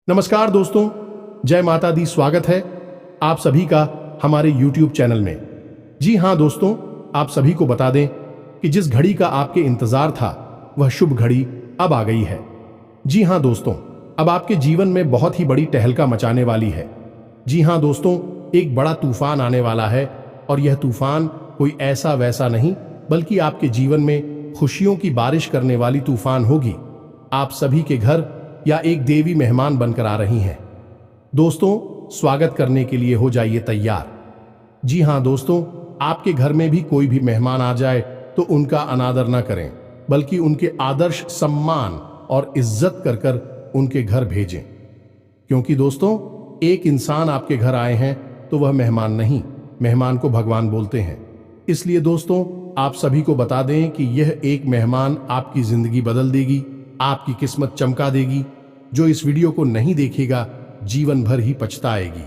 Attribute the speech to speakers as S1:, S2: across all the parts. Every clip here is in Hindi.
S1: नमस्कार दोस्तों, जय माता दी। स्वागत है आप सभी का हमारे YouTube चैनल में। जी हाँ दोस्तों, आप सभी को बता दें कि जिस घड़ी का आपके इंतजार था वह शुभ घड़ी अब आ गई है। जी हाँ दोस्तों, अब आपके जीवन में बहुत ही बड़ी तहलका मचाने वाली है। जी हाँ दोस्तों, एक बड़ा तूफान आने वाला है और यह तूफान कोई ऐसा वैसा नहीं बल्कि आपके जीवन में खुशियों की बारिश करने वाली तूफान होगी। आप सभी के घर या एक देवी मेहमान बनकर आ रही हैं। दोस्तों, स्वागत करने के लिए हो जाइए तैयार। जी हाँ दोस्तों, आपके घर में भी कोई भी मेहमान आ जाए तो उनका अनादर न करें बल्कि उनके आदर्श सम्मान और इज्जत कर कर उनके घर भेजें। क्योंकि दोस्तों, एक इंसान आपके घर आए हैं तो वह मेहमान नहीं, मेहमान को भगवान बोलते हैं। इसलिए दोस्तों, आप सभी को बता दें कि यह एक मेहमान आपकी जिंदगी बदल देगी, आपकी किस्मत चमका देगी। जो इस वीडियो को नहीं देखेगा जीवन भर ही पछताएगी।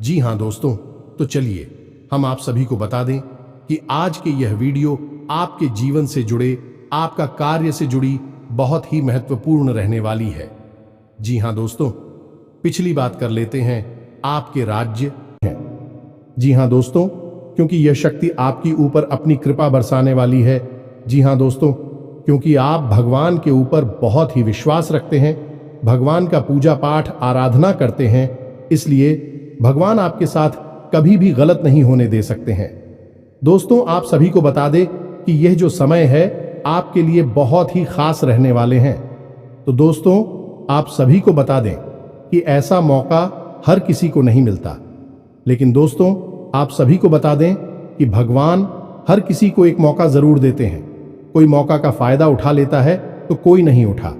S1: जी हाँ दोस्तों, तो चलिए हम आप सभी को बता दें कि आज के यह वीडियो आपके जीवन से जुड़े, आपका कार्य से जुड़ी बहुत ही महत्वपूर्ण रहने वाली है। जी हाँ दोस्तों, पिछली बात कर लेते हैं आपके राज्य है। जी हाँ दोस्तों, क्योंकि यह शक्ति आपकी ऊपर अपनी कृपा बरसाने वाली है। जी हाँ दोस्तों, क्योंकि आप भगवान के ऊपर बहुत ही विश्वास रखते हैं, भगवान का पूजा पाठ आराधना करते हैं, इसलिए भगवान आपके साथ कभी भी गलत नहीं होने दे सकते हैं। दोस्तों, आप सभी को बता दें कि यह जो समय है आपके लिए बहुत ही खास रहने वाले हैं। तो दोस्तों, आप सभी को बता दें कि ऐसा मौका हर किसी को नहीं मिलता। लेकिन दोस्तों, आप सभी को बता दें कि भगवान हर किसी को एक मौका जरूर देते हैं। कोई मौका का फायदा उठा लेता है तो कोई नहीं उठा।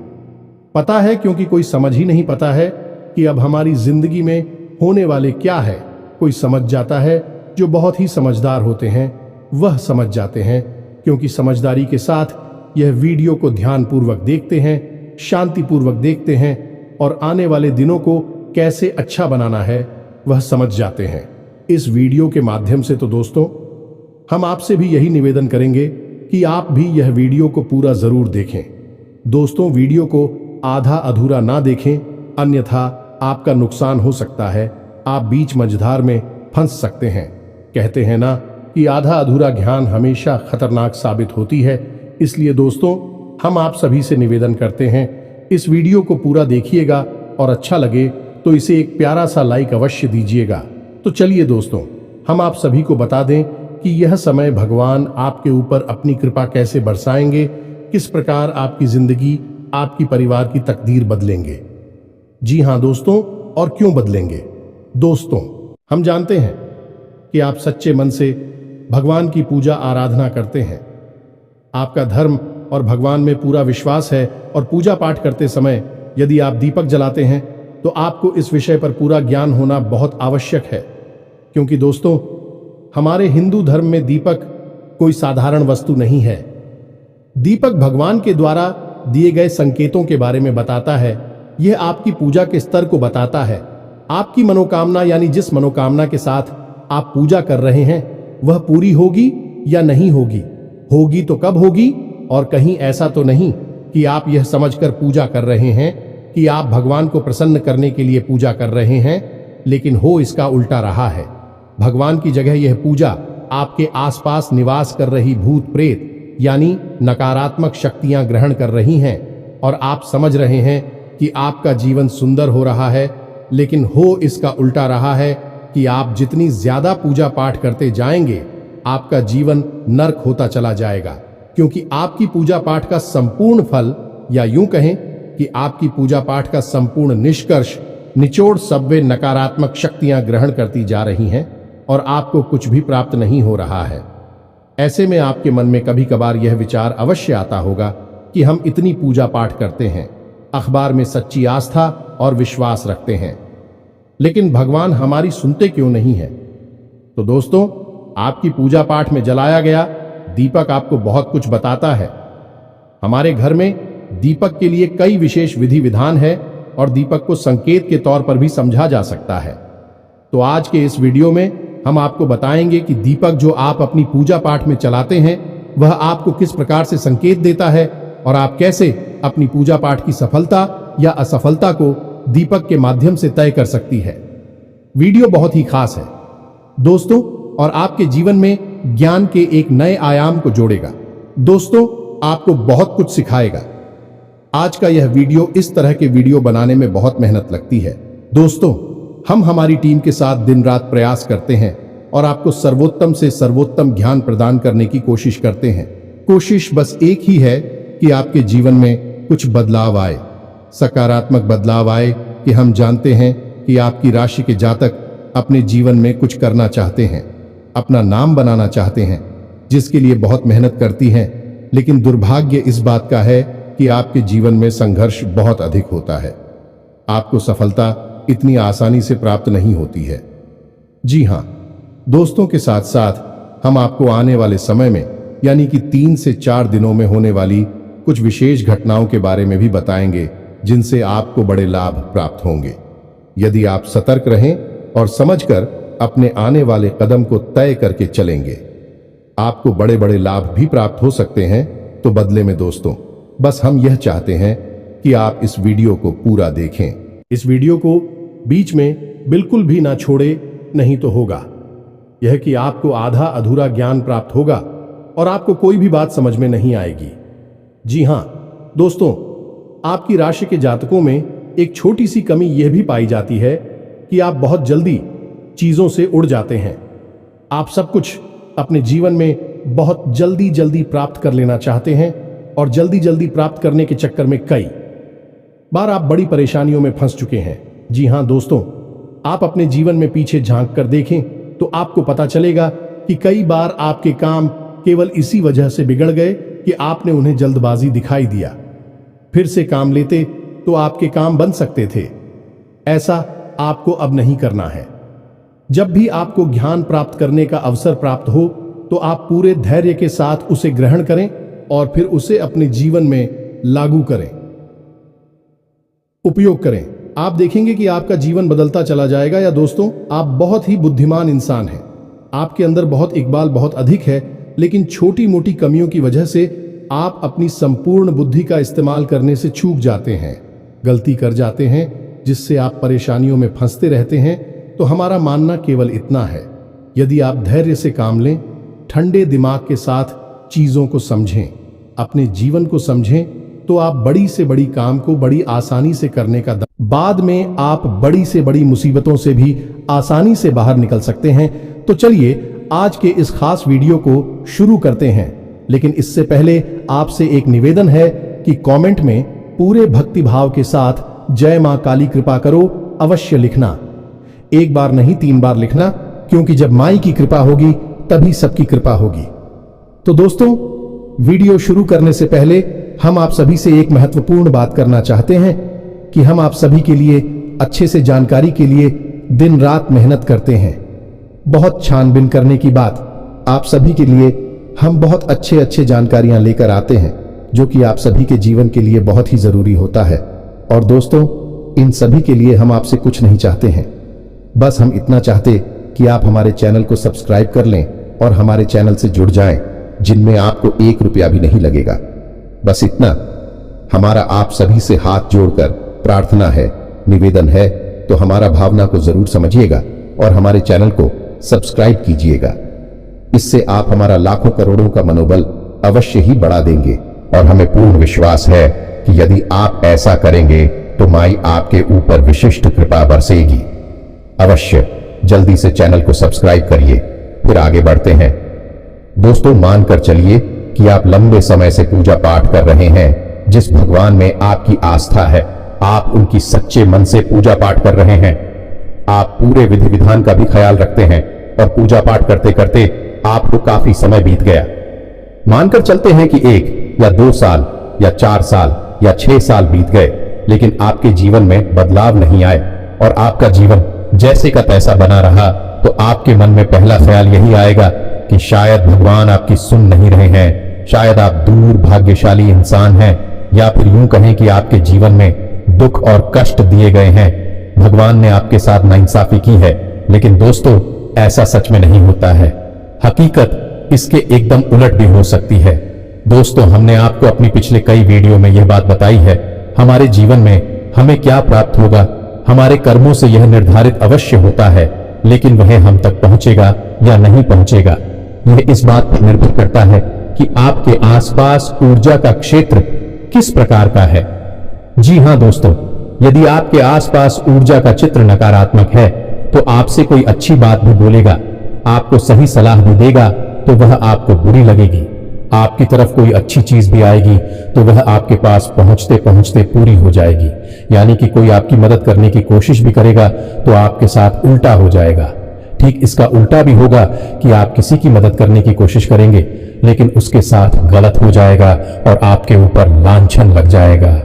S1: पता है, क्योंकि कोई समझ ही नहीं पता है कि अब हमारी जिंदगी में होने वाले क्या है। कोई समझ जाता है, जो बहुत ही समझदार होते हैं वह समझ जाते हैं, क्योंकि समझदारी के साथ यह वीडियो को ध्यानपूर्वक देखते हैं, शांतिपूर्वक देखते हैं और आने वाले दिनों को कैसे अच्छा बनाना है वह समझ जाते हैं। इस वीडियो के माध्यम से तो दोस्तों, हम आपसे भी यही निवेदन करेंगे कि आप भी यह वीडियो को पूरा जरूर देखें। दोस्तों, वीडियो को आधा अधूरा ना देखें, अन्यथा आपका नुकसान हो सकता है। आप बीच मझधार में फंस सकते हैं। कहते हैं ना कि आधा अधूरा ज्ञान हमेशा खतरनाक साबित होती है। इसलिए दोस्तों, हम आप सभी से निवेदन करते हैं, इस वीडियो को पूरा देखिएगा और अच्छा लगे तो इसे एक प्यारा सा लाइक अवश्य दीजिएगा। तो चलिए दोस्तों, हम आप सभी को बता दें कि यह समय भगवान आपके ऊपर अपनी कृपा कैसे बरसाएंगे, किस प्रकार आपकी जिंदगी, आपकी परिवार की तकदीर बदलेंगे। जी हाँ दोस्तों, और क्यों बदलेंगे। दोस्तों, हम जानते हैं कि आप सच्चे मन से भगवान की पूजा आराधना करते हैं। आपका धर्म और भगवान में पूरा विश्वास है और पूजा पाठ करते समय यदि आप दीपक जलाते हैं तो आपको इस विषय पर पूरा ज्ञान होना बहुत आवश्यक है। क्योंकि दोस्तों, हमारे हिंदू धर्म में दीपक कोई साधारण वस्तु नहीं है। दीपक भगवान के द्वारा दिए गए संकेतों के बारे में बताता है। यह आपकी पूजा के स्तर को बताता है। आपकी मनोकामना, यानी जिस मनोकामना के साथ आप पूजा कर रहे हैं वह पूरी होगी या नहीं होगी। होगी तो कब होगी, और कहीं ऐसा तो नहीं कि आप यह समझकर पूजा कर रहे हैं कि आप भगवान को प्रसन्न करने के लिए पूजा कर रहे हैं, लेकिन हो इसका उल्टा रहा है। भगवान की जगह यह पूजा आपके आसपास निवास कर रही भूत प्रेत यानी नकारात्मक शक्तियां ग्रहण कर रही हैं, और आप समझ रहे हैं कि आपका जीवन सुंदर हो रहा है, लेकिन हो इसका उल्टा रहा है कि आप जितनी ज्यादा पूजा पाठ करते जाएंगे आपका जीवन नर्क होता चला जाएगा। क्योंकि आपकी पूजा पाठ का संपूर्ण फल, या यूं कहें कि आपकी पूजा पाठ का संपूर्ण निष्कर्ष, निचोड़ सब वे नकारात्मक शक्तियां ग्रहण करती जा रही हैं और आपको कुछ भी प्राप्त नहीं हो रहा है। ऐसे में आपके मन में कभी कभार यह विचार अवश्य आता होगा कि हम इतनी पूजा पाठ करते हैं, अखबार में सच्ची आस्था और विश्वास रखते हैं, लेकिन भगवान हमारी सुनते क्यों नहीं है। तो दोस्तों, आपकी पूजा पाठ में जलाया गया दीपक आपको बहुत कुछ बताता है। हमारे घर में दीपक के लिए कई विशेष विधि विधान है और दीपक को संकेत के तौर पर भी समझा जा सकता है। तो आज के इस वीडियो में हम आपको बताएंगे कि दीपक जो आप अपनी पूजा पाठ में चलाते हैं वह आपको किस प्रकार से संकेत देता है और आप कैसे अपनी पूजा पाठ की सफलता या असफलता को दीपक के माध्यम से तय कर सकती है। वीडियो बहुत ही खास है दोस्तों, और आपके जीवन में ज्ञान के एक नए आयाम को जोड़ेगा। दोस्तों, आपको बहुत कुछ सिखाएगा। आज का यह वीडियो, इस तरह के वीडियो बनाने में बहुत मेहनत लगती है दोस्तों। हम हमारी टीम के साथ दिन रात प्रयास करते हैं और आपको सर्वोत्तम से सर्वोत्तम ज्ञान प्रदान करने की कोशिश करते हैं। कोशिश बस एक ही है कि आपके जीवन में कुछ बदलाव आए, सकारात्मक बदलाव आए। कि हम जानते हैं कि आपकी राशि के जातक अपने जीवन में कुछ करना चाहते हैं, अपना नाम बनाना चाहते हैं, जिसके लिए बहुत मेहनत करती हैं। लेकिन दुर्भाग्य इस बात का है कि आपके जीवन में संघर्ष बहुत अधिक होता है। आपको सफलता इतनी आसानी से प्राप्त नहीं होती है। जी हां दोस्तों, के साथ साथ हम आपको आने वाले समय में, यानी कि 3 से 4 दिनों में होने वाली कुछ विशेष घटनाओं के बारे में भी बताएंगे, जिनसे आपको बड़े लाभ प्राप्त होंगे। यदि आप सतर्क रहें और समझकर अपने आने वाले कदम को तय करके चलेंगे, आपको बड़े बड़े लाभ भी प्राप्त हो सकते हैं। तो बदले में दोस्तों, बस हम यह चाहते हैं कि आप इस वीडियो को पूरा देखें। इस वीडियो को बीच में बिल्कुल भी ना छोड़े, नहीं तो होगा यह कि आपको आधा अधूरा ज्ञान प्राप्त होगा और आपको कोई भी बात समझ में नहीं आएगी। जी हां दोस्तों, आपकी राशि के जातकों में एक छोटी सी कमी यह भी पाई जाती है कि आप बहुत जल्दी चीजों से उड़ जाते हैं। आप सब कुछ अपने जीवन में बहुत जल्दी जल्दी प्राप्त कर लेना चाहते हैं और जल्दी जल्दी प्राप्त करने के चक्कर में कई बार आप बड़ी परेशानियों में फंस चुके हैं। जी हां दोस्तों, आप अपने जीवन में पीछे झांक कर देखें तो आपको पता चलेगा कि कई बार आपके काम केवल इसी वजह से बिगड़ गए कि आपने उन्हें जल्दबाजी दिखाई दिया। फिर से काम लेते तो आपके काम बन सकते थे। ऐसा आपको अब नहीं करना है। जब भी आपको ज्ञान प्राप्त करने का अवसर प्राप्त हो तो आप पूरे धैर्य के साथ उसे ग्रहण करें और फिर उसे अपने जीवन में लागू करें, उपयोग करें। आप देखेंगे कि आपका जीवन बदलता चला जाएगा। या दोस्तों, आप बहुत ही बुद्धिमान इंसान हैं। आपके अंदर बहुत इकबाल बहुत अधिक है, लेकिन छोटी मोटी कमियों की वजह से आप अपनी संपूर्ण बुद्धि का इस्तेमाल करने से चूक जाते हैं, गलती कर जाते हैं, जिससे आप परेशानियों में फंसते रहते हैं। तो हमारा मानना केवल इतना है, यदि आप धैर्य से काम लें, ठंडे दिमाग के साथ चीजों को समझें, अपने जीवन को समझें, तो आप बड़ी से बड़ी काम को बड़ी आसानी से करने का बाद में आप बड़ी से बड़ी मुसीबतों से भी आसानी से बाहर निकल सकते हैं। तो चलिए आज के इस खास वीडियो को शुरू करते हैं। लेकिन इससे पहले आपसे एक निवेदन है कि कमेंट में पूरे भक्ति भाव के साथ जय मां काली कृपा करो अवश्य लिखना। एक बार नहीं 3 बार लिखना, क्योंकि जब माई की कृपा होगी तभी सबकी कृपा होगी। तो दोस्तों, वीडियो शुरू करने से पहले हम आप सभी से एक महत्वपूर्ण बात करना चाहते हैं कि हम आप सभी के लिए अच्छे से जानकारी के लिए दिन रात मेहनत करते हैं। बहुत छानबीन करने की बात, आप सभी के लिए हम बहुत अच्छे जानकारियां लेकर आते हैं, जो कि आप सभी के जीवन के लिए बहुत ही जरूरी होता है। और दोस्तों, इन सभी के लिए हम आपसे कुछ नहीं चाहते हैं, बस हम इतना चाहते कि आप हमारे चैनल को सब्सक्राइब कर लें और हमारे चैनल से जुड़ जाएं, जिनमें आपको 1 रुपया भी नहीं लगेगा। बस इतना हमारा आप सभी से हाथ जोड़कर प्रार्थना है, निवेदन है। तो हमारा भावना को जरूर समझिएगा और हमारे चैनल को सब्सक्राइब कीजिएगा। इससे आप हमारा लाखों करोड़ों का मनोबल अवश्य ही बढ़ा देंगे। और हमें पूर्ण विश्वास है कि यदि आप ऐसा करेंगे तो माई आपके ऊपर विशिष्ट कृपा बरसेगी। अवश्य जल्दी से चैनल को सब्सक्राइब करिए, फिर आगे बढ़ते हैं। दोस्तों, मानकर चलिए कि आप लंबे समय से पूजा पाठ कर रहे हैं। जिस भगवान में आपकी आस्था है, आप उनकी सच्चे मन से पूजा पाठ कर रहे हैं। आप पूरे विधि विधान का भी ख्याल रखते हैं और पूजा पाठ करते करते आपको काफी समय बीत गया। मानकर चलते हैं कि 1 या 2 साल या 4 साल या 6 साल बीत गए, लेकिन आपके जीवन में बदलाव नहीं आए और आपका जीवन जैसे का तैसा बना रहा, तो आपके मन में पहला ख्याल यही आएगा कि शायद भगवान आपकी सुन नहीं रहे हैं, शायद आप दूर भाग्यशाली इंसान हैं, या फिर यूं कहें कि आपके जीवन में दुख और कष्ट दिए गए हैं, भगवान ने आपके साथ नाइंसाफी की है। लेकिन दोस्तों, ऐसा सच में नहीं होता है। हकीकत इसके एकदम उलट भी हो सकती है। दोस्तों, हमने आपको अपनी पिछले कई वीडियो में यह बात बताई है, हमारे जीवन में हमें क्या प्राप्त होगा
S2: हमारे कर्मों से यह निर्धारित अवश्य होता है, लेकिन वह हम तक पहुंचेगा या नहीं पहुंचेगा, यह इस बात पर निर्भर करता है कि आपके आसपास ऊर्जा का क्षेत्र किस प्रकार का है। जी हां दोस्तों, यदि आपके आसपास ऊर्जा का चित्र नकारात्मक है तो आपसे कोई अच्छी बात भी बोलेगा, आपको सही सलाह भी देगा तो वह आपको बुरी लगेगी। आपकी तरफ कोई अच्छी चीज भी आएगी तो वह आपके पास पहुंचते पहुंचते पूरी हो जाएगी। यानी कि कोई आपकी मदद करने की कोशिश भी करेगा तो आपके साथ उल्टा हो जाएगा। ठीक इसका उल्टा भी होगा कि आप किसी की मदद करने की कोशिश करेंगे लेकिन उसके साथ गलत हो जाएगा और आपके ऊपर लांछन लग जाएगा।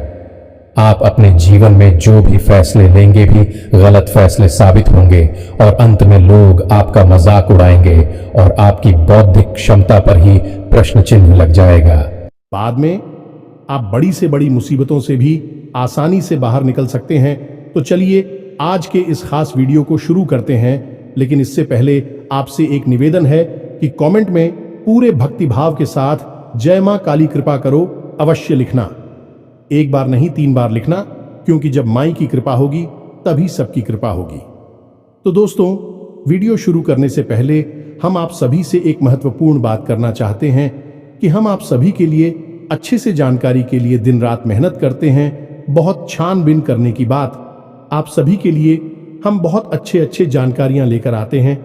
S2: आप अपने जीवन में जो भी फैसले लेंगे भी गलत फैसले साबित होंगे और अंत में लोग आपका मजाक उड़ाएंगे और आपकी बौद्धिक क्षमता पर ही प्रश्न चिन्ह लग जाएगा।
S1: बाद में आप बड़ी से बड़ी मुसीबतों से भी आसानी से बाहर निकल सकते हैं। तो चलिए आज के इस खास वीडियो को शुरू करते हैं, लेकिन इससे पहले आपसे एक निवेदन है कि कमेंट में पूरे भक्तिभाव के साथ जय मां काली कृपा करो अवश्य लिखना। एक बार नहीं 3 बार लिखना, क्योंकि जब माई की कृपा होगी तभी सबकी कृपा होगी। तो दोस्तों, वीडियो शुरू करने से पहले हम आप सभी से एक महत्वपूर्ण बात करना चाहते हैं कि हम आप सभी के लिए अच्छे से जानकारी के लिए दिन रात मेहनत करते हैं। बहुत छानबीन करने की बात, आप सभी के लिए हम बहुत अच्छे जानकारियां लेकर आते हैं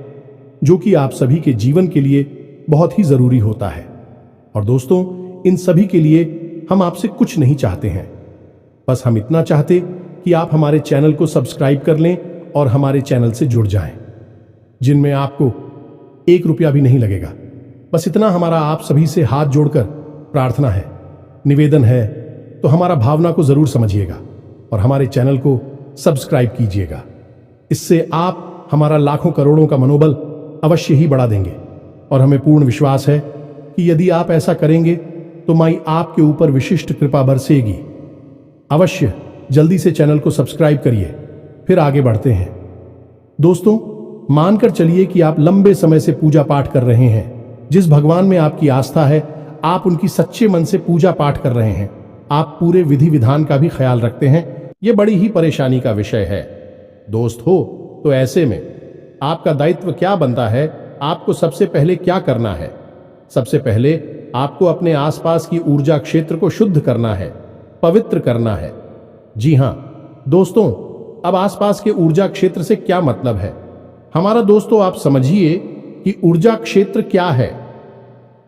S1: जो कि आप सभी के जीवन के लिए बहुत ही जरूरी होता है। और दोस्तों, इन सभी के लिए हम आपसे कुछ नहीं चाहते हैं, बस हम इतना चाहते कि आप हमारे चैनल को सब्सक्राइब कर लें और हमारे चैनल से जुड़ जाएं, जिनमें आपको 1 रुपया भी नहीं लगेगा। बस इतना हमारा आप सभी से हाथ जोड़कर प्रार्थना है, निवेदन है। तो हमारा भावना को जरूर समझिएगा और हमारे चैनल को सब्सक्राइब कीजिएगा। इससे आप हमारा लाखों करोड़ों का मनोबल अवश्य ही बढ़ा देंगे और हमें पूर्ण विश्वास है कि यदि आप ऐसा करेंगे तो माई आपके ऊपर विशिष्ट कृपा बरसेगी। अवश्य जल्दी से चैनल को सब्सक्राइब करिए, फिर आगे बढ़ते हैं। दोस्तों, मानकर चलिए कि आप लंबे समय से पूजा पाठ कर रहे हैं। जिस भगवान में आपकी आस्था है, आप उनकी सच्चे मन से पूजा पाठ कर रहे हैं। आप पूरे विधि विधान का भी ख्याल रखते हैं। यह बड़ी ही परेशानी का विषय है दोस्त हो। तो ऐसे में आपका दायित्व क्या बनता है? आपको सबसे पहले क्या करना है? सबसे पहले आपको अपने आसपास की ऊर्जा क्षेत्र को शुद्ध करना है, पवित्र करना है। जी हां दोस्तों, अब आसपास के ऊर्जा क्षेत्र से क्या मतलब है हमारा? दोस्तों, आप समझिए कि ऊर्जा क्षेत्र क्या है।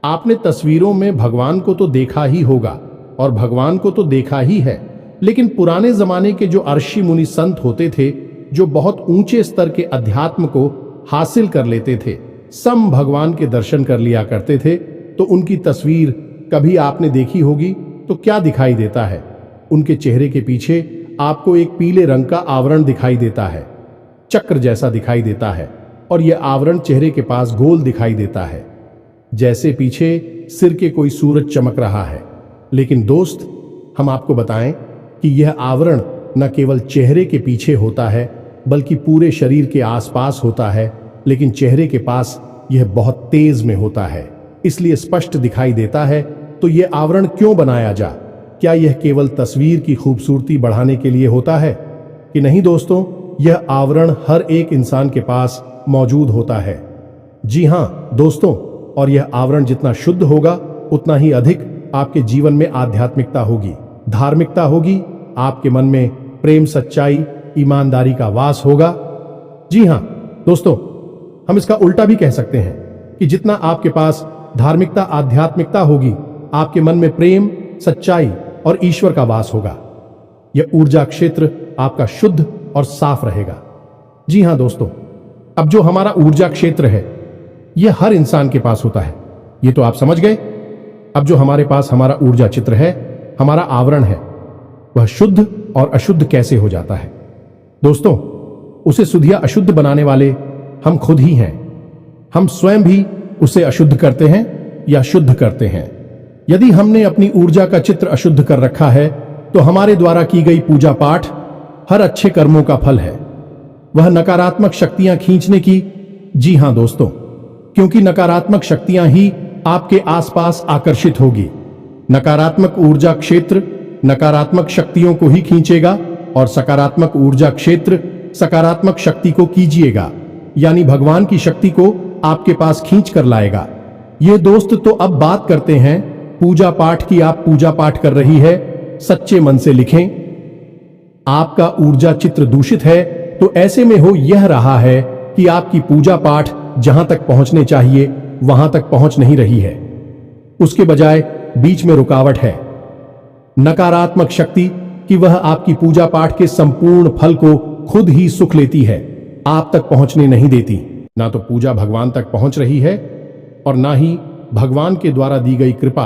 S1: आपने तस्वीरों में भगवान को तो देखा ही होगा और भगवान को तो देखा ही है, लेकिन पुराने जमाने के जो ऋषि मुनि संत होते थे, जो बहुत ऊंचे स्तर के अध्यात्म को हासिल कर लेते थे, सम भगवान के दर्शन कर लिया करते थे, तो उनकी तस्वीर कभी आपने देखी होगी तो क्या दिखाई देता है? उनके चेहरे के पीछे आपको एक पीले रंग का आवरण दिखाई देता है, चक्र जैसा दिखाई देता है, और यह आवरण चेहरे के पास गोल दिखाई देता है, जैसे पीछे सिर के कोई सूरज चमक रहा है। लेकिन दोस्त, हम आपको बताएं कि यह आवरण न केवल चेहरे के पीछे होता है बल्कि पूरे शरीर के आसपास होता है, लेकिन चेहरे के पास यह बहुत तेज में होता है, इसलिए स्पष्ट दिखाई देता है। तो यह आवरण क्यों बनाया जा? क्या यह केवल तस्वीर की खूबसूरती बढ़ाने के लिए होता है कि नहीं? दोस्तों, यह आवरण हर एक इंसान के पास मौजूद होता है। जी हां दोस्तों, और यह आवरण जितना शुद्ध होगा उतना ही अधिक आपके जीवन में आध्यात्मिकता होगी, धार्मिकता होगी, आपके मन में प्रेम, सच्चाई, ईमानदारी का वास होगा। जी हां दोस्तों, हम इसका उल्टा भी कह सकते हैं कि जितना आपके पास धार्मिकता, आध्यात्मिकता होगी, आपके मन में प्रेम, सच्चाई और ईश्वर का वास होगा। यह ऊर्जा क्षेत्र आपका शुद्ध और साफ रहेगा। जी हां दोस्तों, अब जो हमारा ऊर्जा क्षेत्र है यह हर इंसान के पास होता है, ये तो आप समझ गए। अब जो हमारे पास हमारा ऊर्जा चित्र है, हमारा आवरण है, वह शुद्ध और अशुद्ध कैसे हो जाता है? दोस्तों, उसे शुद्ध या अशुद्ध बनाने वाले हम खुद ही हैं। हम स्वयं भी उसे अशुद्ध करते हैं या शुद्ध करते हैं। यदि हमने अपनी ऊर्जा का चित्र अशुद्ध कर रखा है तो हमारे द्वारा की गई पूजा पाठ हर अच्छे कर्मों का फल है। वह नकारात्मक शक्तियां खींचने की। जी हां दोस्तों, क्योंकि नकारात्मक शक्तियां ही आपके आसपास आकर्षित होगी। नकारात्मक ऊर्जा क्षेत्र नकारात्मक शक्तियों को ही खींचेगा और सकारात्मक ऊर्जा क्षेत्र सकारात्मक शक्ति को कीजिएगा, यानी भगवान की शक्ति को आपके पास खींच कर लाएगा। ये दोस्त तो अब बात करते हैं पूजा पाठ की। आप पूजा पाठ कर रही है, सच्चे मन से लिखें। आपका ऊर्जा चित्र दूषित है तो ऐसे में हो यह रहा है कि आपकी पूजा पाठ जहां तक पहुंचने चाहिए वहां तक पहुंच नहीं रही है, उसके बजाय बीच में रुकावट है। नकारात्मक शक्ति कि वह आपकी पूजा पाठ के संपूर्ण फल को खुद ही सुख लेती है, आप तक पहुंचने नहीं देती। ना तो पूजा भगवान तक पहुंच रही है और ना ही भगवान के द्वारा दी गई कृपा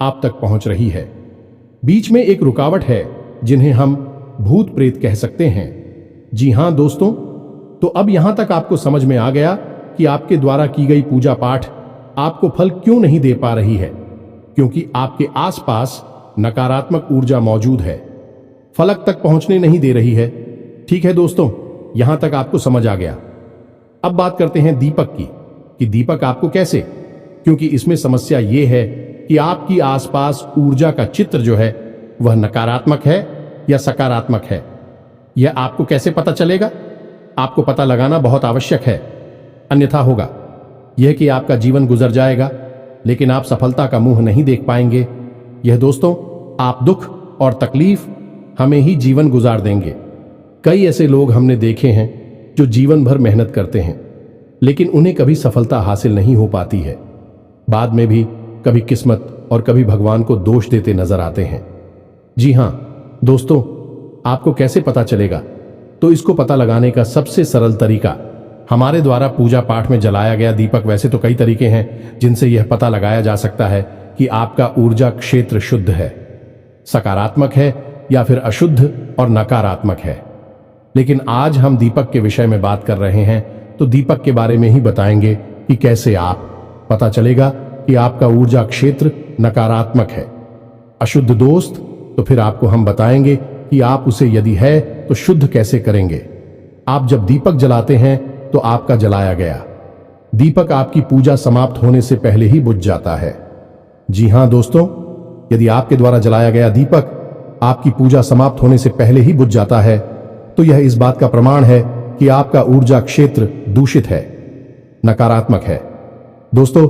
S1: आप तक पहुंच रही है। बीच में एक रुकावट है जिन्हें हम भूत प्रेत कह सकते हैं। जी हां दोस्तों, तो अब यहां तक आपको समझ में आ गया कि आपके द्वारा की गई पूजा पाठ आपको फल क्यों नहीं दे पा रही है, क्योंकि आपके आसपास नकारात्मक ऊर्जा मौजूद है, फलक तक पहुंचने नहीं दे रही है। ठीक है दोस्तों, यहां तक आपको समझ आ गया। अब बात करते हैं दीपक की कि दीपक आपको कैसे, क्योंकि इसमें समस्या यह है कि आपकी आसपास ऊर्जा का चित्र जो है वह नकारात्मक है या सकारात्मक है। यह आपको कैसे पता चलेगा? आपको पता लगाना बहुत आवश्यक है, अन्यथा होगा यह कि आपका जीवन गुजर जाएगा लेकिन आप सफलता का मुंह नहीं देख पाएंगे। यह दोस्तों, आप दुख और तकलीफ हमें ही जीवन गुजार देंगे। कई ऐसे लोग हमने देखे हैं जो जीवन भर मेहनत करते हैं लेकिन उन्हें कभी सफलता हासिल नहीं हो पाती है। बाद में भी कभी किस्मत और कभी भगवान को दोष देते नजर आते हैं। जी हां दोस्तों, आपको कैसे पता चलेगा? तो इसको पता लगाने का सबसे सरल तरीका हमारे द्वारा पूजा पाठ में जलाया गया दीपक। वैसे तो कई तरीके हैं जिनसे यह पता लगाया जा सकता है कि आपका ऊर्जा क्षेत्र शुद्ध है, सकारात्मक है या फिर अशुद्ध और नकारात्मक है। लेकिन आज हम दीपक के विषय में बात कर रहे हैं तो दीपक के बारे में ही बताएंगे कि कैसे आप पता चलेगा कि आपका ऊर्जा क्षेत्र नकारात्मक है, अशुद्ध दोस्त। तो फिर आपको हम बताएंगे कि आप उसे यदि है तो शुद्ध कैसे करेंगे। आप जब दीपक जलाते हैं तो आपका जलाया गया दीपक आपकी पूजा समाप्त होने से पहले ही बुझ जाता है। जी हां दोस्तों, यदि आपके द्वारा जलाया गया दीपक आपकी पूजा समाप्त होने से पहले ही बुझ जाता है तो यह इस बात का प्रमाण है कि आपका ऊर्जा क्षेत्र दूषित है, नकारात्मक है। दोस्तों,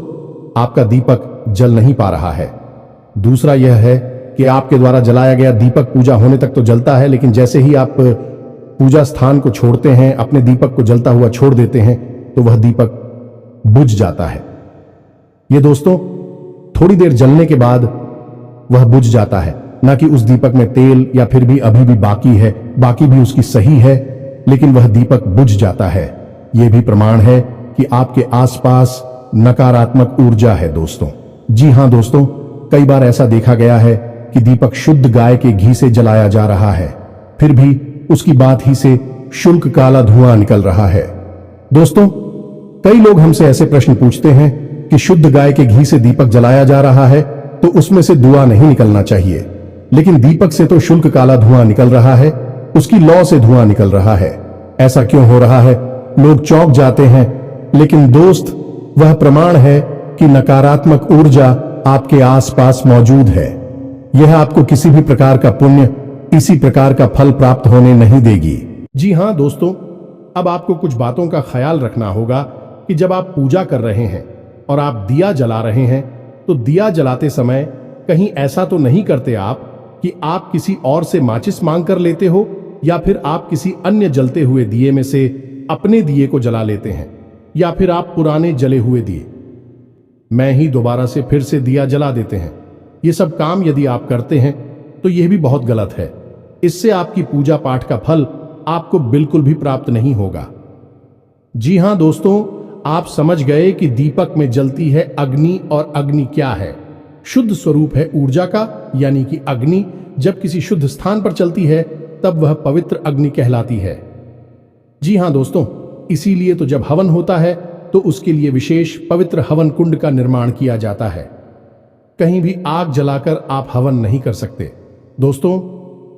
S1: आपका दीपक जल नहीं पा रहा है। दूसरा यह है कि आपके द्वारा जलाया गया दीपक पूजा होने तक तो जलता है, लेकिन जैसे ही आप पूजा स्थान को छोड़ते हैं, अपने दीपक को जलता हुआ छोड़ देते हैं, तो वह दीपक बुझ जाता है। ये दोस्तों, थोड़ी देर जलने के बाद वह बुझ जाता है, ना कि उस दीपक में तेल या फिर भी अभी भी बाकी है, बाकी भी उसकी सही है, लेकिन वह दीपक बुझ जाता है। यह भी प्रमाण है कि आपके आसपास नकारात्मक ऊर्जा है दोस्तों। जी हां दोस्तों, कई बार ऐसा देखा गया है कि दीपक शुद्ध गाय के घी से जलाया जा रहा है, फिर भी उसकी बात ही से शुल्क काला धुआं निकल रहा है। दोस्तों, कई लोग हमसे ऐसे प्रश्न पूछते हैं कि शुद्ध गाय के घी से दीपक जलाया जा रहा है तो उसमें से धुआं नहीं निकलना चाहिए, लेकिन दीपक से तो शुल्क काला धुआं निकल रहा है, उसकी लौ से धुआं निकल रहा है। ऐसा क्यों हो रहा है? लोग चौंक जाते हैं, लेकिन दोस्त, वह प्रमाण है कि नकारात्मक ऊर्जा आपके आसपास मौजूद है। यह आपको किसी भी प्रकार का पुण्य, किसी प्रकार का फल प्राप्त होने नहीं देगी। जी हां दोस्तों, अब आपको कुछ बातों का ख्याल रखना होगा कि जब आप पूजा कर रहे हैं और आप दिया जला रहे हैं तो दिया जलाते समय कहीं ऐसा तो नहीं करते आप कि आप किसी और से माचिस मांग कर लेते हो या फिर आप किसी अन्य जलते हुए दिए में से अपने दिए को जला लेते हैं, या फिर आप पुराने जले हुए दिए मैं ही दोबारा से फिर से दिया जला देते हैं। ये सब काम यदि आप करते हैं तो यह भी बहुत गलत है। इससे आपकी पूजा पाठ का फल आपको बिल्कुल भी प्राप्त नहीं होगा। जी हां दोस्तों, आप समझ गए कि दीपक में जलती है अग्नि, और अग्नि क्या है? शुद्ध स्वरूप है ऊर्जा का, यानी कि अग्नि जब किसी शुद्ध स्थान पर चलती है तब वह पवित्र अग्नि कहलाती है। जी हां दोस्तों, इसीलिए तो जब हवन होता है तो उसके लिए विशेष पवित्र हवन कुंड का निर्माण किया जाता है। कहीं भी आग जलाकर आप हवन नहीं कर सकते दोस्तों,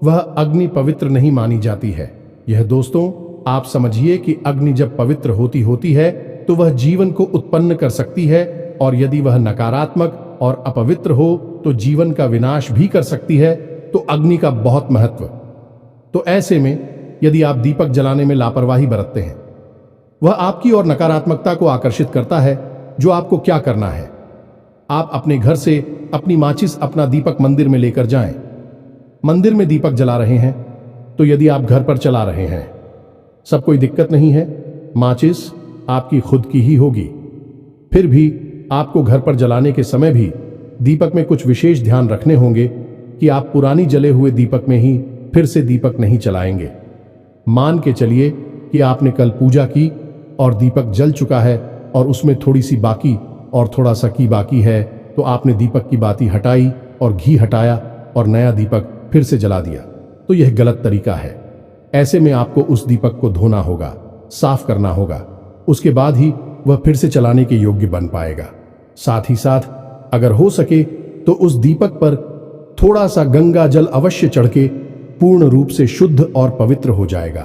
S1: वह अग्नि पवित्र नहीं मानी जाती है। यह दोस्तों, आप समझिए कि अग्नि जब पवित्र होती है तो वह जीवन को उत्पन्न कर सकती है, और यदि वह नकारात्मक और अपवित्र हो तो जीवन का विनाश भी कर सकती है। तो अग्नि का बहुत महत्व। तो ऐसे में यदि आप दीपक जलाने में लापरवाही बरतते हैं, वह आपकी और नकारात्मकता को आकर्षित करता है। जो आपको क्या करना है, आप अपने घर से अपनी माचिस, अपना दीपक मंदिर में लेकर जाएं। मंदिर में दीपक जला रहे हैं तो यदि आप घर पर चला रहे हैं, सब कोई दिक्कत नहीं है, माचिस आपकी खुद की ही होगी। फिर भी आपको घर पर जलाने के समय भी दीपक में कुछ विशेष ध्यान रखने होंगे कि आप पुरानी जले हुए दीपक में ही फिर से दीपक नहीं चलाएंगे। मान के चलिए कि आपने कल पूजा की और दीपक जल चुका है और उसमें थोड़ी सी बाकी और थोड़ा सा की बाकी है, तो आपने दीपक की बाती हटाई और घी हटाया और नया दीपक फिर से जला दिया, तो यह गलत तरीका है। ऐसे में आपको उस दीपक को धोना होगा, साफ करना होगा, उसके बाद ही वह फिर से चलाने के योग्य बन पाएगा। साथ ही साथ अगर हो सके तो उस दीपक पर थोड़ा सा गंगा जल अवश्य चढ़ के पूर्ण रूप से शुद्ध और पवित्र हो जाएगा।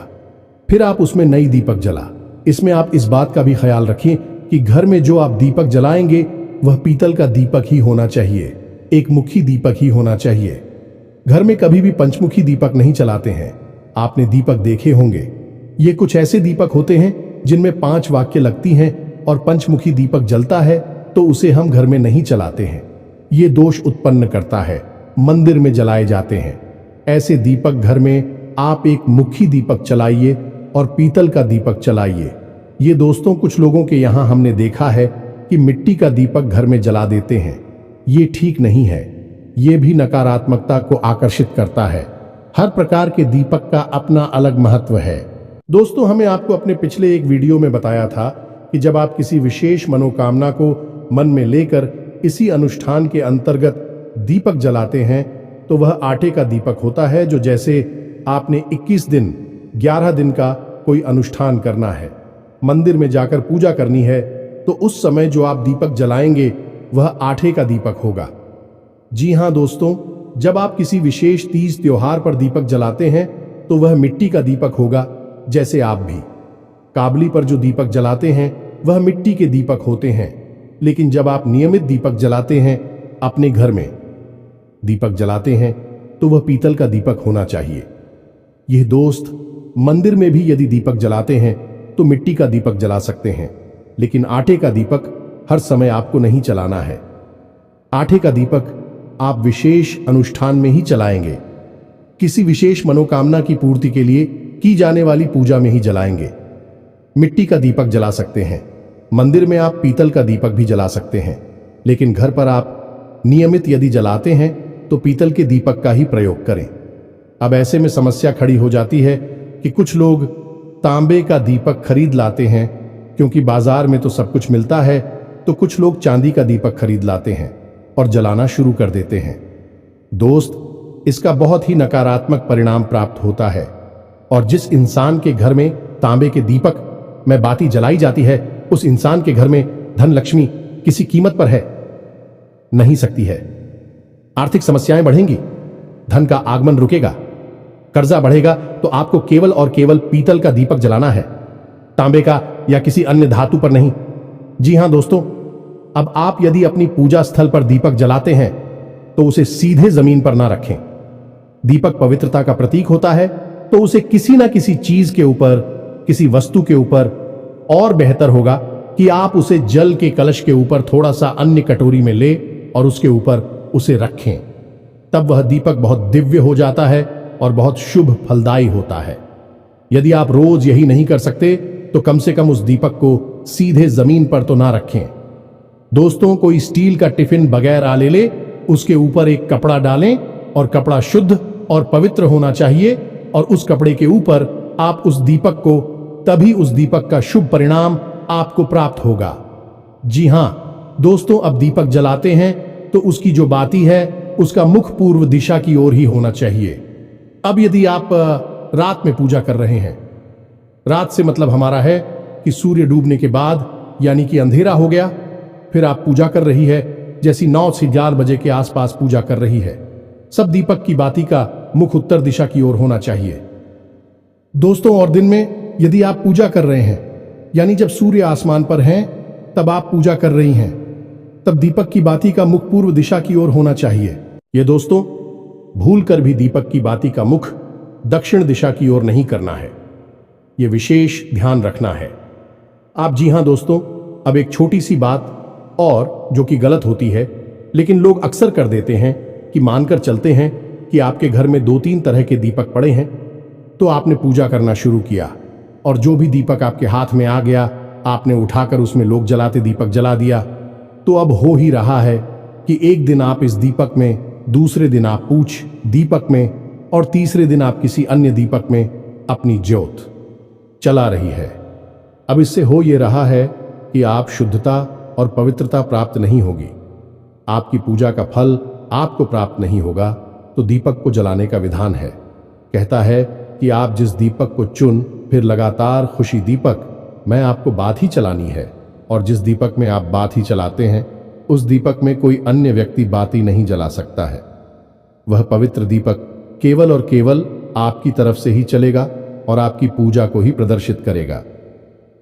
S1: फिर आप उसमें नई दीपक जला। इसमें आप इस बात का भी ख्याल रखें कि घर में जो आप दीपक जलाएंगे वह पीतल का दीपक ही होना चाहिए, एक मुखी दीपक ही होना चाहिए। घर में कभी भी पंचमुखी दीपक नहीं चलाते हैं। आपने दीपक देखे होंगे, ये कुछ ऐसे दीपक होते हैं जिनमें 5 वाक्य लगती हैं और पंचमुखी दीपक जलता है तो उसे हम घर में नहीं चलाते हैं। ये दोष उत्पन्न करता है, मंदिर में जलाए जाते हैं। ऐसे दीपक घर में आप एक मुखी दीपक चलाइए और पीतल का दीपक चलाइए। ये दोस्तों कुछ लोगों के यहाँ हमने देखा है कि मिट्टी का दीपक घर में जला देते हैं। ये ठीक नहीं है, ये भी नकारात्मकता को आकर्षित करता है। हर प्रकार के दीपक का अपना अलग महत्व है। दोस्तों, हमें आपको अपने पिछले एक वीडियो में बताया था कि जब आप किसी विशेष मनोकामना को मन में लेकर इसी अनुष्ठान के अंतर्गत दीपक जलाते हैं तो वह आटे का दीपक होता है। जो जैसे आपने 21 दिन 11 दिन का कोई अनुष्ठान करना है, मंदिर में जाकर पूजा करनी है, तो उस समय जो आप दीपक जलाएंगे वह आटे का दीपक होगा। जी हाँ दोस्तों, जब आप किसी विशेष तीज त्योहार पर दीपक जलाते हैं तो वह मिट्टी का दीपक होगा। जैसे आप भी काबली पर जो दीपक जलाते हैं वह मिट्टी के दीपक होते हैं। लेकिन जब आप नियमित दीपक जलाते हैं, अपने घर में दीपक जलाते हैं, तो वह पीतल का दीपक होना चाहिए। यह दोस्त, मंदिर में भी यदि दीपक जलाते हैं तो मिट्टी का दीपक जला सकते हैं, लेकिन आटे का दीपक हर समय आपको नहीं चलाना है। आटे का दीपक आप विशेष अनुष्ठान में ही चलाएंगे, किसी विशेष मनोकामना की पूर्ति के लिए की जाने वाली पूजा में ही जलाएंगे। मिट्टी का दीपक जला सकते हैं, मंदिर में आप पीतल का दीपक भी जला सकते हैं, लेकिन घर पर आप नियमित यदि जलाते हैं तो पीतल के दीपक का ही प्रयोग करें। अब ऐसे में समस्या खड़ी हो जाती है कि कुछ लोग तांबे का दीपक खरीद लाते हैं, क्योंकि बाजार में तो सब कुछ मिलता है, तो कुछ लोग चांदी का दीपक खरीद लाते हैं और जलाना शुरू कर देते हैं। दोस्त, इसका बहुत ही नकारात्मक परिणाम प्राप्त होता है। और जिस इंसान के घर में तांबे के दीपक में बाती जलाई जाती है, उस इंसान के घर में धन लक्ष्मी किसी कीमत पर है नहीं सकती है। आर्थिक समस्याएं बढ़ेंगी, धन का आगमन रुकेगा, कर्जा बढ़ेगा। तो आपको केवल और केवल पीतल का दीपक जलाना है, तांबे का या किसी अन्य धातु पर नहीं। जी हां दोस्तों, अब आप यदि अपनी पूजा स्थल पर दीपक जलाते हैं तो उसे सीधे जमीन पर ना रखें। दीपक पवित्रता का प्रतीक होता है, तो उसे किसी ना किसी चीज के ऊपर, किसी वस्तु के ऊपर, और बेहतर होगा कि आप उसे जल के कलश के ऊपर थोड़ा सा अन्य कटोरी में ले और उसके ऊपर उसे रखें। तब वह दीपक बहुत दिव्य हो जाता है और बहुत शुभ फलदायी होता है। यदि आप रोज यही नहीं कर सकते तो कम से कम उस दीपक को सीधे जमीन पर तो ना रखें। दोस्तों, कोई स्टील का टिफिन बगैर आले ले, उसके ऊपर एक कपड़ा डालें और कपड़ा शुद्ध और पवित्र होना चाहिए, और उस कपड़े के ऊपर आप उस दीपक को, तभी उस दीपक का शुभ परिणाम आपको प्राप्त होगा। जी हां दोस्तों, अब दीपक जलाते हैं तो उसकी जो बाती है उसका मुख पूर्व दिशा की ओर ही होना चाहिए। अब यदि आप रात में पूजा कर रहे हैं, रात से मतलब हमारा है कि सूर्य डूबने के बाद, यानी कि अंधेरा हो गया, फिर आप पूजा कर रही है, जैसी 9 से 11 बजे के आसपास पूजा कर रही है, सब दीपक की बाती का मुख उत्तर दिशा की ओर होना चाहिए। दोस्तों, और दिन में यदि आप पूजा कर रहे हैं, यानी जब सूर्य आसमान पर हैं, तब आप पूजा कर रही हैं, तब दीपक की बाती का मुख पूर्व दिशा की ओर होना चाहिए। ये दोस्तों, भूल कर भी दीपक की बाती का मुख दक्षिण दिशा की ओर नहीं करना है। यह विशेष ध्यान रखना है। आप जी हां दोस्तों, अब एक छोटी सी बात और जो कि गलत होती है, लेकिन लोग अक्सर कर देते हैं कि मानकर चलते हैं कि आपके घर में 2-3 तरह के दीपक पड़े हैं, तो आपने पूजा करना शुरू किया और जो भी दीपक आपके हाथ में आ गया आपने उठाकर उसमें लोग जलाते दीपक जला दिया। तो अब हो ही रहा है कि एक दिन आप इस दीपक में, दूसरे दिन आप पूछ दीपक में और तीसरे दिन आप किसी अन्य दीपक में अपनी ज्योत चला रही है। अब इससे हो ये रहा है कि आप शुद्धता और पवित्रता प्राप्त नहीं होगी, आपकी पूजा का फल आपको प्राप्त नहीं होगा। तो दीपक को जलाने का विधान है, कहता है कि आप जिस दीपक को चुन फिर लगातार खुशी दीपक मैं आपको बात ही चलानी है, और जिस दीपक में आप बात ही चलाते हैं उस दीपक में कोई अन्य व्यक्ति बाती नहीं जला सकता है। वह पवित्र दीपक केवल और केवल आपकी तरफ से ही चलेगा और आपकी पूजा को ही प्रदर्शित करेगा।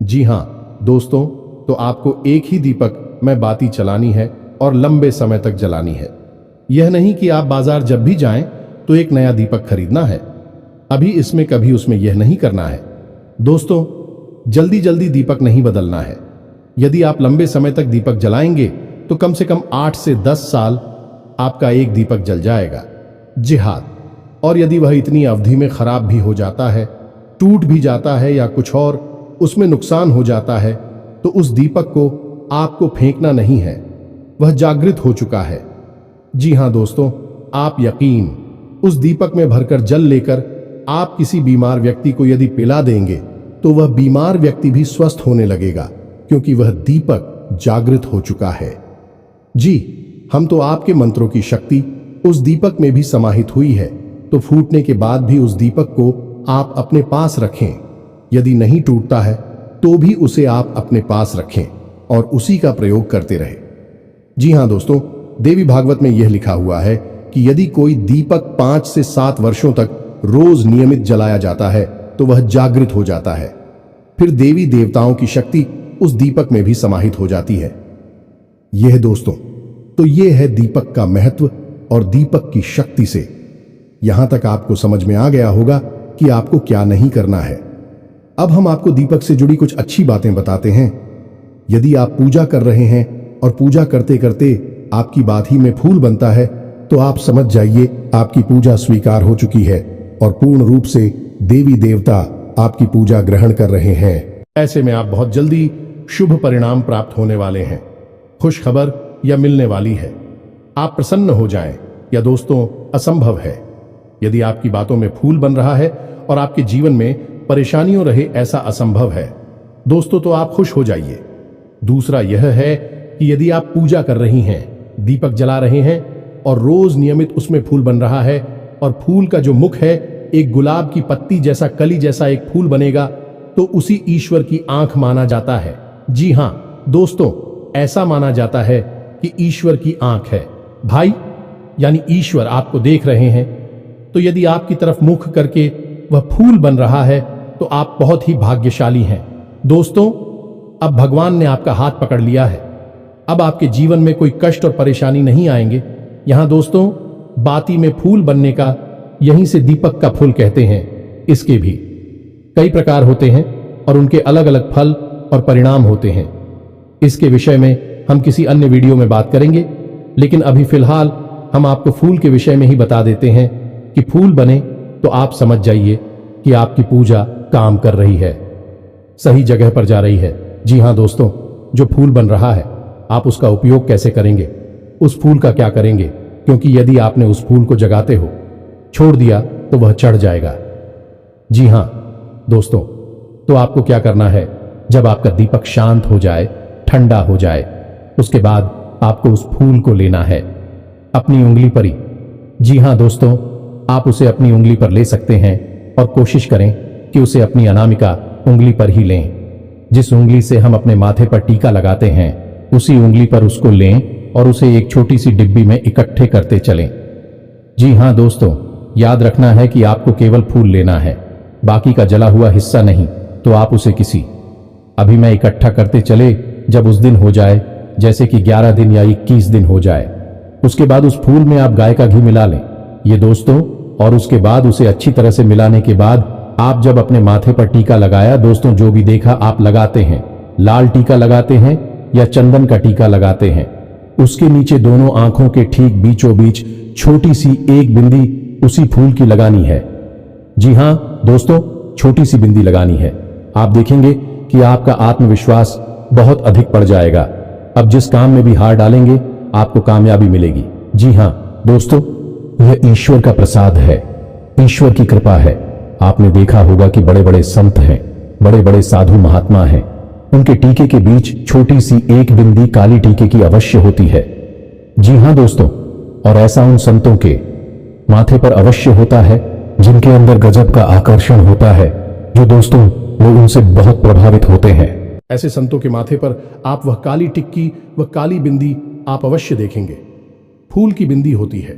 S1: जी हां दोस्तों, तो आपको एक ही दीपक में बाती चलानी है और लंबे समय तक जलानी है। यह नहीं कि आप बाजार जब भी जाएं तो एक नया दीपक खरीदना है, अभी इसमें कभी उसमें यह नहीं करना है। दोस्तों, जल्दी जल्दी दीपक नहीं बदलना है। यदि आप लंबे समय तक दीपक जलाएंगे तो कम से कम 8 से 10 साल आपका एक दीपक जल जाएगा। जी हां, और यदि वह इतनी अवधि में खराब भी हो जाता है, टूट भी जाता है या कुछ और उसमें नुकसान हो जाता है, तो उस दीपक को आपको फेंकना नहीं है, वह जागृत हो चुका है। जी हां दोस्तों, आप यकीन उस दीपक में भरकर जल लेकर आप किसी बीमार व्यक्ति को यदि पिला देंगे तो वह बीमार व्यक्ति भी स्वस्थ होने लगेगा, क्योंकि वह दीपक जागृत हो चुका है। जी, हम तो आपके मंत्रों की शक्ति उस दीपक में भी समाहित हुई है, तो फूटने के बाद भी उस दीपक को आप अपने पास रखें। यदि नहीं टूटता है तो भी उसे आप अपने पास रखें और उसी का प्रयोग करते रहें। जी हां दोस्तों, देवी भागवत में यह लिखा हुआ है कि यदि कोई दीपक 5 से 7 वर्षों तक रोज नियमित जलाया जाता है तो वह जागृत हो जाता है, फिर देवी देवताओं की शक्ति उस दीपक में भी समाहित हो जाती है। यह दोस्तों, तो यह है दीपक का महत्व और दीपक की शक्ति से। यहां तक आपको समझ में आ गया होगा कि आपको क्या नहीं करना है। अब हम आपको दीपक से जुड़ी कुछ अच्छी बातें बताते हैं। यदि आप पूजा कर रहे हैं और पूजा करते करते आपकी बात ही में फूल बनता है तो आप समझ जाइए आपकी पूजा स्वीकार हो चुकी है और पूर्ण रूप से देवी देवता आपकी पूजा ग्रहण कर रहे हैं। ऐसे में आप बहुत जल्दी शुभ परिणाम प्राप्त होने वाले हैं। खुश खबर या मिलने वाली है। आप प्रसन्न हो जाएं या दोस्तों असंभव है। यदि आपकी बातों में फूल बन रहा है और आपके जीवन में परेशानियों रहे ऐसा असंभव है दोस्तों, तो आप खुश हो जाइए। दूसरा यह है कि यदि आप पूजा कर रही हैं, दीपक जला रहे हैं और रोज नियमित उसमें फूल बन रहा है और फूल का जो मुख है एक गुलाब की पत्ती जैसा, कली जैसा एक फूल बनेगा, तो उसी ईश्वर की आंख माना जाता है। जी हां दोस्तों, ऐसा माना जाता है कि ईश्वर की आंख है। भाई यानी ईश्वर आपको देख रहे हैं, तो यदि आपकी तरफ मुख करके वह फूल बन रहा है तो आप बहुत ही भाग्यशाली हैं। दोस्तों, अब भगवान ने आपका हाथ पकड़ लिया है। अब आपके जीवन में कोई कष्ट और परेशानी नहीं आएंगे। यहां दोस्तों, बाती में फूल बनने का, यहीं से दीपक का फूल कहते हैं। इसके भी कई प्रकार होते हैं और उनके अलग अलग फल और परिणाम होते हैं। इसके विषय में हम किसी अन्य वीडियो में बात करेंगे, लेकिन अभी फिलहाल हम आपको फूल के विषय में ही बता देते हैं कि फूल बने तो आप समझ जाइए कि आपकी पूजा काम कर रही है, सही जगह पर जा रही है। जी हां दोस्तों, जो फूल बन रहा है आप उसका उपयोग कैसे करेंगे, उस फूल का क्या करेंगे, क्योंकि यदि आपने उस फूल को जगाते हो छोड़ दिया तो वह चढ़ जाएगा। जी हां दोस्तों, तो आपको क्या करना है, जब आपका दीपक शांत हो जाए, ठंडा हो जाए, उसके बाद आपको उस फूल को लेना है अपनी उंगली पर ही। जी हां दोस्तों, आप उसे अपनी उंगली पर ले सकते हैं और कोशिश करें कि उसे अपनी अनामिका उंगली पर ही लें। जिस उंगली से हम अपने माथे पर टीका लगाते हैं उसी उंगली पर उसको लें और उसे एक छोटी सी डिब्बी में इकट्ठे करते चलें। जी हां दोस्तों, याद रखना है कि आपको केवल फूल लेना है, बाकी का जला हुआ हिस्सा नहीं। तो आप उसे किसी अभी मैं इकट्ठा करते चले, जब उस दिन हो जाए, जैसे कि 11 दिन या 21 दिन हो जाए, उसके बाद उस फूल में आप गाय का घी मिला लें। ये दोस्तों
S2: और उसके बाद उसे अच्छी तरह से मिलाने के बाद आप जब अपने माथे पर टीका लगाया, दोस्तों जो भी देखा आप लगाते हैं, लाल टीका लगाते हैं या चंदन का टीका लगाते हैं, उसके नीचे दोनों आंखों के ठीक बीचों बीच छोटी सी एक बिंदी उसी फूल की लगानी है। जी हां दोस्तों, छोटी सी बिंदी लगानी है। आप देखेंगे कि आपका आत्मविश्वास बहुत अधिक बढ़ जाएगा। अब जिस काम में भी हाथ डालेंगे आपको कामयाबी मिलेगी। जी हां दोस्तों, यह ईश्वर का प्रसाद है, ईश्वर की कृपा है। आपने देखा होगा कि बड़े बड़े संत हैं, बड़े बड़े साधु महात्मा हैं, उनके टीके के बीच छोटी सी एक बिंदी काली टीके की अवश्य होती है। जी हां दोस्तों, और ऐसा उन संतों के माथे पर अवश्य होता है जिनके अंदर गजब का आकर्षण होता है, जो दोस्तों लोग उनसे बहुत प्रभावित होते हैं।
S1: ऐसे संतों के माथे पर आप वह काली टिक्की, वह काली बिंदी आप अवश्य देखेंगे। फूल की बिंदी होती है,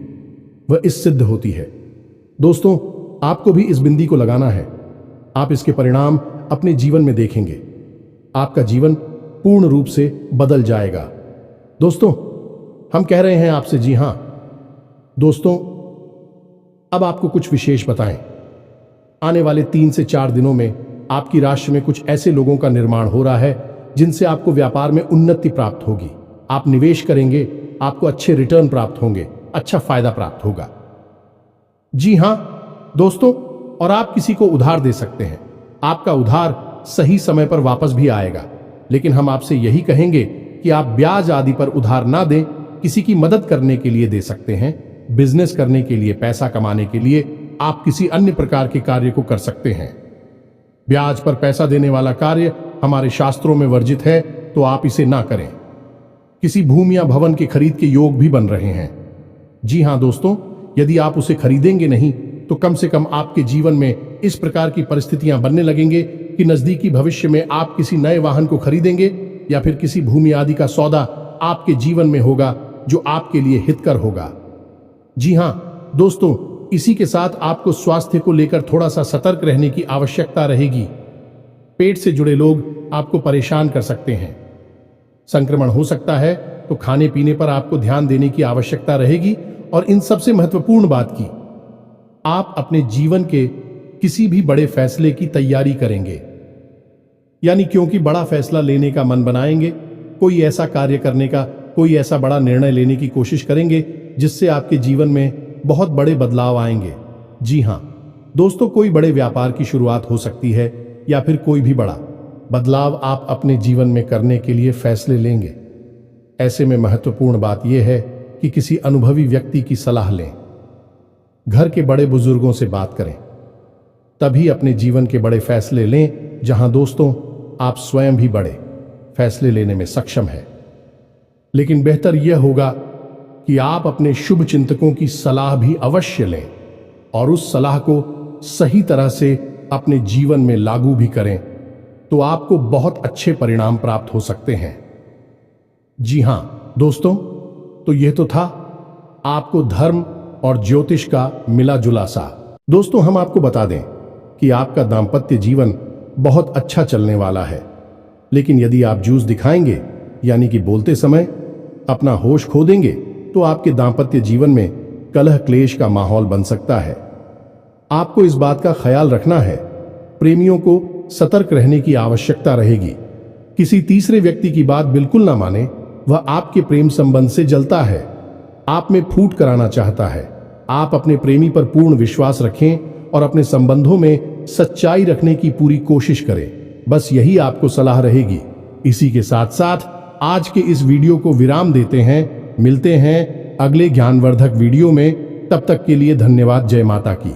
S1: वह इस सिद्ध होती है। दोस्तों, आपको भी इस बिंदी को लगाना है। आप इसके परिणाम अपने जीवन में देखेंगे। आपका जीवन पूर्ण रूप से बदल जाएगा। दोस्तों, हम कह रहे हैं आपसे, जी हां दोस्तों, अब आपको कुछ विशेष बताएं। आने वाले 3 से 4 दिनों में आपकी राशि में कुछ ऐसे लोगों का निर्माण हो रहा है जिनसे आपको व्यापार में उन्नति प्राप्त होगी। आप निवेश करेंगे, आपको अच्छे रिटर्न प्राप्त होंगे, अच्छा फायदा प्राप्त होगा। जी हां दोस्तों, और आप किसी को उधार दे सकते हैं। आपका उधार सही समय पर वापस भी आएगा, लेकिन हम आपसे यही कहेंगे कि आप ब्याज आदि पर उधार ना दें। किसी की मदद करने के लिए दे सकते हैं, बिजनेस करने के लिए, पैसा कमाने के लिए, आप किसी अन्य प्रकार के कार्य को कर सकते हैं। ब्याज पर पैसा देने वाला कार्य हमारे शास्त्रों में वर्जित है, तो आप इसे ना करें। किसी भूमि या भवन के खरीद के योग भी बन रहे हैं। जी हां दोस्तों, यदि आप उसे खरीदेंगे नहीं तो कम से कम आपके जीवन में इस प्रकार की परिस्थितियां बनने लगेंगे कि नजदीकी भविष्य में आप किसी नए वाहन को खरीदेंगे या फिर किसी भूमि आदि का सौदा आपके जीवन में होगा जो आपके लिए हितकर होगा। जी हां दोस्तों, इसी के साथ आपको स्वास्थ्य को लेकर थोड़ा सा सतर्क रहने की आवश्यकता रहेगी। पेट से जुड़े लोग आपको परेशान कर सकते हैं, संक्रमण हो सकता है, तो खाने पीने पर आपको ध्यान देने की आवश्यकता रहेगी। और इन सबसे महत्वपूर्ण बात की, आप अपने जीवन के किसी भी बड़े फैसले की तैयारी करेंगे, यानी क्योंकि बड़ा फैसला लेने का मन बनाएंगे, कोई ऐसा कार्य करने का, कोई ऐसा बड़ा निर्णय लेने की कोशिश करेंगे जिससे आपके जीवन में बहुत बड़े बदलाव आएंगे। जी हां दोस्तों, कोई बड़े व्यापार की शुरुआत हो सकती है या फिर कोई भी बड़ा बदलाव आप अपने जीवन में करने के लिए फैसले लेंगे। ऐसे में महत्वपूर्ण बात यह है कि किसी अनुभवी व्यक्ति की सलाह लें, घर के बड़े बुजुर्गों से बात करें, तभी अपने जीवन के बड़े फैसले लें, जहां दोस्तों आप स्वयं भी बड़े फैसले लेने में सक्षम हैं। लेकिन बेहतर यह होगा कि आप अपने शुभ चिंतकों की सलाह भी अवश्य लें और उस सलाह को सही तरह से अपने जीवन में लागू भी करें, तो आपको बहुत अच्छे परिणाम प्राप्त हो सकते हैं। जी हां दोस्तों, तो यह तो था आपको धर्म और ज्योतिष का मिला जुला सा। दोस्तों, हम आपको बता दें कि आपका दांपत्य जीवन बहुत अच्छा चलने वाला है, लेकिन यदि आप जूझ दिखाएंगे, यानी कि बोलते समय अपना होश खो देंगे, तो आपके दांपत्य जीवन में कलह क्लेश का माहौल बन सकता है। आपको इस बात का ख्याल रखना है, प्रेमियों को सतर्क रहने की आवश्यकता रहेगी। किसी तीसरे व्यक्ति की बात बिल्कुल ना माने, वह आपके प्रेम संबंध से जलता है, आप में फूट कराना चाहता है। आप अपने प्रेमी पर पूर्ण विश्वास रखें और अपने संबंधों में सच्चाई रखने की पूरी कोशिश करें। बस यही आपको सलाह रहेगी। इसी के साथ साथ आज के इस वीडियो को विराम देते हैं। मिलते हैं अगले ज्ञानवर्धक वीडियो में। तब तक के लिए धन्यवाद। जय माता की।